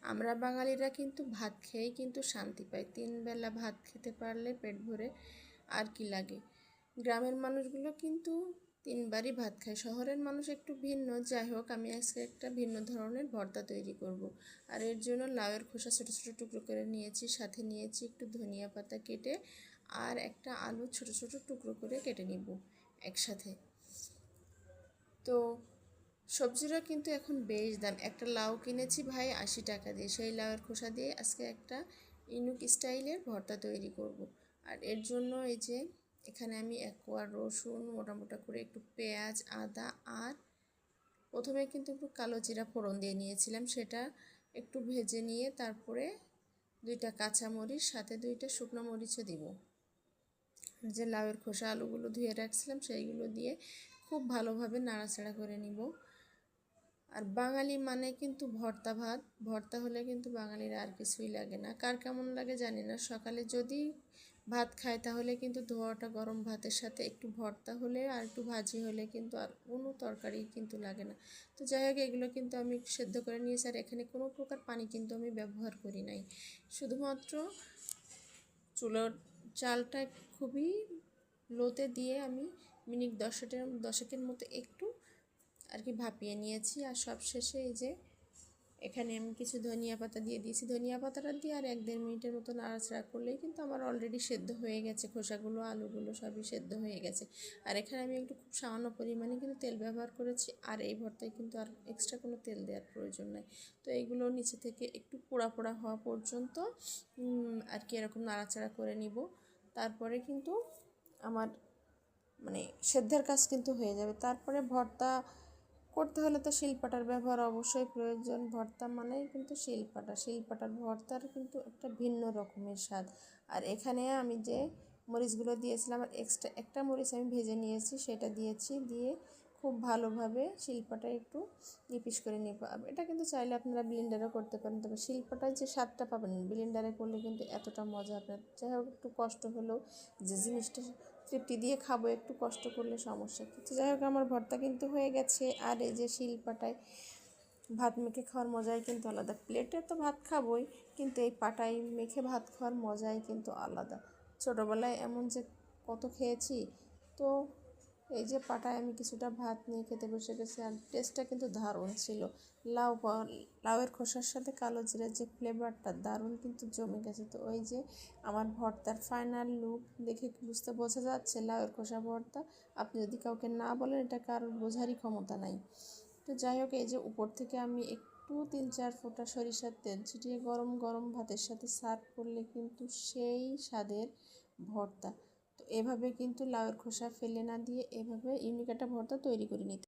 আমরা বাঙালিরা কিন্তু ভাত খেয়েই কিন্তু শান্তি পাই। 3 বেলা ভাত খেতে পারলে পেট ভরে আর কি লাগে। গ্রামের মানুষগুলো কিন্তু 3 বারই ভাত খায়। শহরের মানুষ একটু ভিন্ন। যাই হোক, আমি আজকে একটা ভিন্ন ধরনের ভর্তা তৈরি করব। আর এর জন্য লাউয়ের খোসা ছোটো ছোটো টুকরো করে নিয়েছি, সাথে নিয়েছি একটু ধনিয়া পাতা কেটে, আর একটা আলু ছোটো ছোটো টুকরো করে কেটে নিব একসাথে। তো সবজিরও কিন্তু এখন বেশ দাম। একটা লাউ কিনেছি ভাই 80 টাকা দিয়ে। সেই লাউয়ের খোসা দিয়ে আজকে একটা ইনুক স্টাইলের ভর্তা তৈরি করব। আর এর জন্য এই যে এখানে আমি 1 কোয়া রসুন, মোটামোটা করে একটু পেঁয়াজ, আদা, আর প্রথমে কিন্তু একটু কালো জিরা ফোড়ন দিয়ে নিয়েছিলাম, সেটা একটু ভেজে নিয়ে তারপরে 2টা কাঁচামরিচ, সাথে 2টা শুকনো মরিচও দিব। যে লাউয়ের খোসা আলুগুলো ধুয়ে রাখছিলাম সেইগুলো দিয়ে খুব ভালোভাবে নাড়াচাড়া করে নিব। আর বাঙালি মানে কিন্তু ভর্তা ভাত, ভর্তা হলে কিন্তু বাঙালির আর কিছুই লাগে না। কার কেমন লাগে জানি না। সকালে যদি ভাত খায় তাহলে কিন্তু ধোয়াটা গরম ভাতের সাথে একটু ভর্তা হলে আর একটু ভাজি হলে কিন্তু আর কোনো তরকারি কিন্তু লাগে না। তো যাই হোক, এগুলো কিন্তু আমি সেদ্ধ করে নিয়েছি। আর এখানে কোনো প্রকার পানি কিন্তু আমি ব্যবহার করি নাই। শুধুমাত্র চুলোর চালটা খুবই লোতে দিয়ে আমি মিনিট 10-এর মতো একটু আর কি ভাপিয়ে নিয়েছি। আর সব শেষে এই যে এখানে আমি কিছু ধনিয়া পাতা দিয়ে দিয়েছি। ধনিয়া পাতাটা দিয়ে আর 1-1.5 মিনিটের মতো নাড়াচাড়া করলেই কিন্তু আমার অলরেডি সেদ্ধ হয়ে গেছে। খোসাগুলো, আলুগুলো সবই সেদ্ধ হয়ে গেছে। আর এখানে আমি একটু খুব সামান্য পরিমাণে কিন্তু তেল ব্যবহার করেছি। আর এই ভর্তায় কিন্তু আর এক্সট্রা কোনো তেল দেওয়ার প্রয়োজন নাই। তো এইগুলো নিচে থেকে একটু পোড়া পোড়া হওয়া পর্যন্ত আর কি এরকম নাড়াচাড়া করে নিব। তারপরে কিন্তু আমার মানে সেদ্ধের কাজ কিন্তু হয়ে যাবে। তারপরে ভর্তা করতে হলে তো শিলপাটার ব্যবহার অবশ্যই প্রয়োজন। ভর্তা মানেই কিন্তু শিলপাটার ভর্তার কিন্তু একটা ভিন্ন রকমের স্বাদ। আর এখানে আমি যে মরিচগুলো দিয়েছিলাম, আর এক্সট্রা একটা মরিচ আমি ভেজে নিয়েছি, সেটা দিয়েছি। দিয়ে খুব ভালোভাবে শিলপাটায় একটু নিপিস করে নিব। এটা কিন্তু চাইলে আপনারা ব্লেন্ডারও করতে পারেন, তবে শিলপাটায় যে স্বাদটা পাবেন ব্লেন্ডারে করলে কিন্তু এতটা মজা আপনার। যাই হোক, একটু কষ্ট হলেও যে জিনিসটা তৃপ্তি দিয়ে খাবো, একটু কষ্ট করলে সমস্যা কিছু। যাই হোক, আমার ভর্তা কিন্তু হয়ে গেছে। আর এই যে শিলপাটায় ভাত মেখে খাওয়ার মজাই কিন্তু আলাদা। প্লেটে তো ভাত খাবোই, কিন্তু এই পাটায় মেখে ভাত খাওয়ার মজাই কিন্তু আলাদা। ছোটোবেলায় এমন যে কত খেয়েছি। তো এই যে পাটায় আমি কিছুটা ভাত নিয়ে খেতে বসে গেছি। আর টেস্টটা কিন্তু দারুণ ছিল। লাউয়ের খোসার সাথে কালো জিরার যে ফ্লেভারটা দারুণ কিন্তু জমে গেছে। তো ওই যে আমার ভর্তার ফাইনাল লুক দেখে বোঝা যাচ্ছে লাউয়ের খোসা ভর্তা। আপনি যদি কাউকে না বলেন, এটা কারোর বোঝারই ক্ষমতা নাই। তো যাই হোক, এই যে উপর থেকে আমি একটু 3-4 ফোঁটা সরিষার তেল ছিটিয়ে গরম গরম ভাতের সাথে সার্ভ করলে কিন্তু সেই স্বাদের ভর্তা। তো এভাবে কিন্তু লাউয়ের খোসা ফেলে না দিয়ে এভাবে ইউনিক একটা ভর্তা তৈরি করে নিতে।